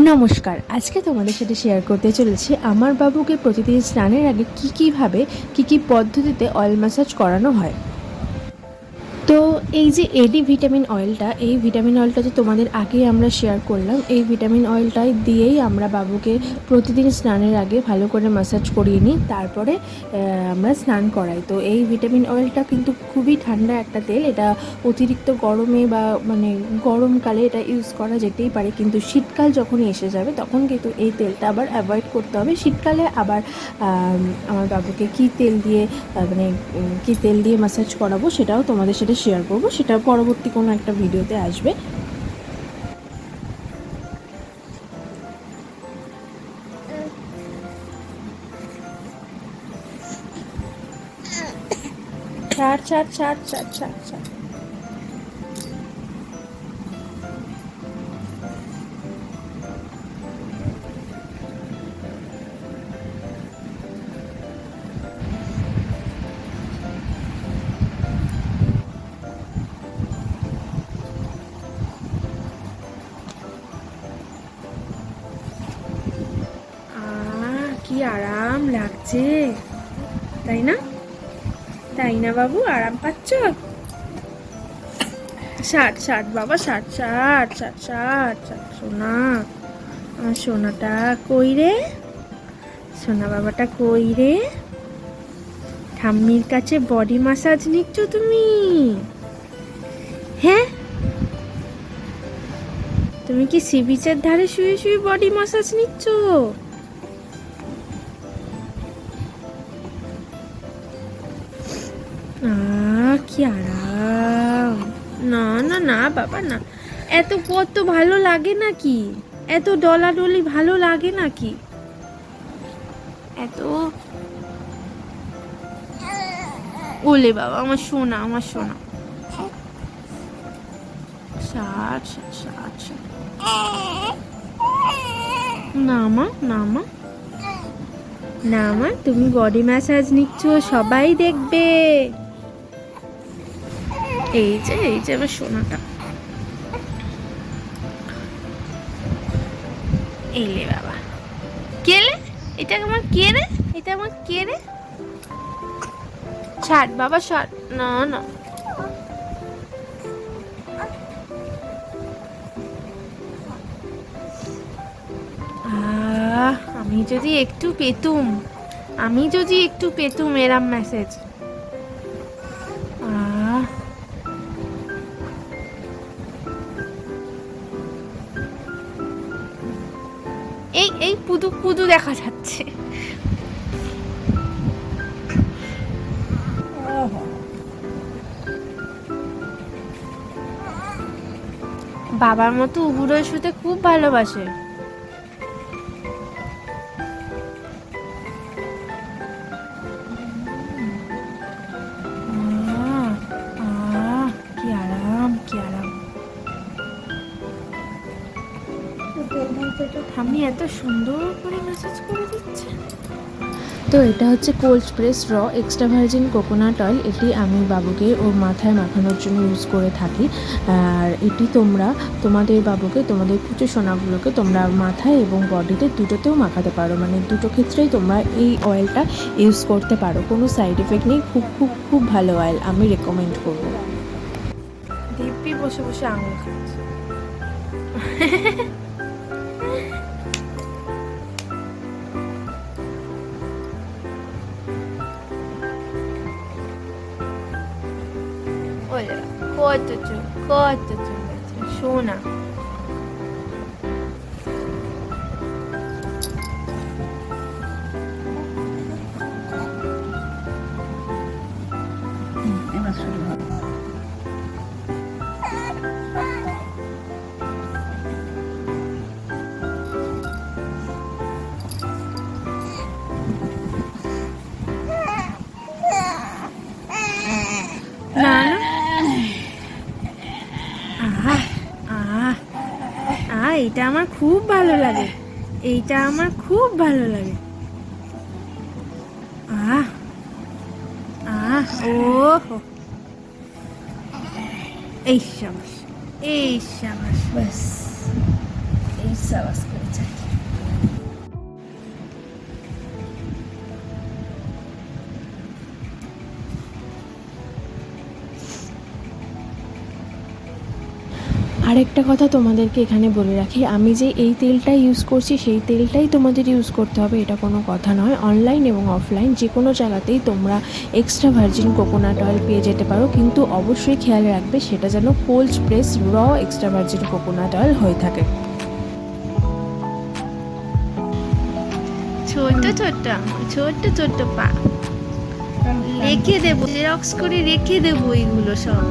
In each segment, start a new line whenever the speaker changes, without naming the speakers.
নমস্কার। আজকে তোমাদের সাথে শেয়ার করতে চলেছি আমার বাবুকে প্রতিদিন স্নানের আগে কী পদ্ধতিতে অয়েল ম্যাসাজ করানো হয়। তো এই যে এডি ভিটামিন অয়েলটা, এই ভিটামিন অয়েলটা তো তোমাদের আগেই আমরা শেয়ার করলাম। এই ভিটামিন অয়েলটাই দিয়েই আমরা বাবুকে প্রতিদিন স্নানের আগে ভালো করে ম্যাসাজ করিয়ে নিই, তারপরে আমরা স্নান করাই। তো এই ভিটামিন অয়েলটা কিন্তু খুবই ঠান্ডা একটা তেল। এটা অতিরিক্ত গরমে বা গরমকালে এটা ইউজ করা যেতেই পারে, কিন্তু শীতকাল যখনই এসে যাবে তখন কিন্তু এই তেলটা আবার অ্যাভয়েড করতে হবে। শীতকালে আবার আমার বাবুকে কী তেল দিয়ে কী তেল দিয়ে ম্যাসাজ করাবো সেটাও তোমাদের সাথে শেয়ার করব, সেটা পরবর্তী কোনো একটা ভিডিওতে আসবে। ছাড় ছাড় ছাড় ছাড় ছাড় ছাড়। কি আরাম লাগছে, তাই না? তাই না বাবু, আরাম পাচ্ছ? ষাট ষাট বাবা, ষাট ষাট ষাট ষাট ষাট। সোনা, আমার সোনাটা কই রে? সোনা বাবাটা কই রে? ঠাম্মির কাছে বডি ম্যাসাজ নিচ্ছ তুমি? হ্যাঁ, তুমি কি সি বিচের ধারে শুয়ে শুয়ে বডি ম্যাসাজ নিচ্ছ? কি আরাম। না না না বাবা না, এত কত ভালো লাগে নাকি? এত ডলাডলি ভালো লাগে নাকি? এত ওলে বাবা, আমার সোনা, আমার সোনা। ষাট ষাট ষাট ষাট। না মা, না মা, না মা, তুমি বডি ম্যাসাজ নিচ্ছ, সবাই দেখবে। এই যে আমার সোনাটা। এলে বাবা, কেলে? এটা আমার কে রে? এটা আমার কে রে? ছাড় বাবা, ছাড়। না না, আমি যদি একটু পেতুম, আমি যদি একটু পেতুম এরাম মেসেজ। এই এই পুদু পুদু দেখা যাচ্ছে। বাবার মতো উবুড়োয় শুতে খুব ভালোবাসে। কি আরাম, কি আরাম। ঠাম্মি এত সুন্দর করে ম্যাসাজ করে দিচ্ছে। তো এটা হচ্ছে কোল্ড প্রেস র এক্সট্রা ভার্জিন কোকোনাট অয়েল। এটি আমি বাবুকে ওর মাথায় মাখানোর জন্য ইউজ করে থাকি। আর এটি তোমরা তোমাদের বাবুকে, তোমাদের কুচো সোনাগুলোকে তোমরা মাথায় এবং বডিতে দুটোতেও মাখাতে পারো, মানে দুটো ক্ষেত্রেই তোমরা এই অয়েলটা ইউজ করতে পারো। কোনো সাইড এফেক্ট নেই, খুব খুব খুব ভালো অয়েল, আমি রেকমেন্ড করবো। দিব্যি বসে বসে আঙুল খাচ্ছে। কত চুল, কত চুল আছে সোনা। না না, এইটা আমার খুব ভালো লাগে, এইটা আমার খুব ভালো লাগে। ও এই সাবাস, এই সাবাস, বাস এই সাবাস করেছে। আরেকটা কথা তোমাদেরকে এখানে বলে রাখি, আমি যে এই তেলটা ইউজ করছি সেই তেলটাই তোমাদের ইউজ করতে হবে এটা কোনো কথা নয়। অনলাইন এবং অফলাইন যে কোনো জায়গাতেই তোমরা এক্সট্রা ভার্জিন কোকোনাট অয়েল পেয়ে যেতে পারো, কিন্তু অবশ্যই খেয়াল রাখবে সেটা যেন কোল্ড প্রেস র এক্সট্রা ভার্জিন কোকোনাট অয়েল হয়ে থাকে।
ছোট ছোট ছোট ছোট পা রেখে দেবো, জেরক্স করে রেখে দেবো এইগুলো সব।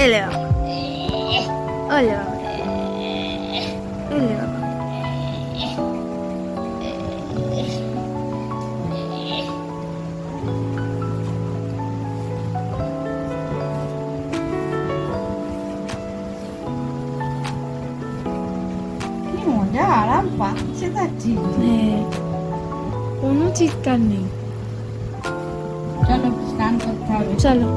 এলে বাবা, ওলে বাবা, এলে বাবা।
কি মজা, আরাম পাচ্ছে তার ঠিক নেই।
হ্যাঁ, কোনো চিৎকার নেই।
চলো স্নান করতে হবে।
চলো।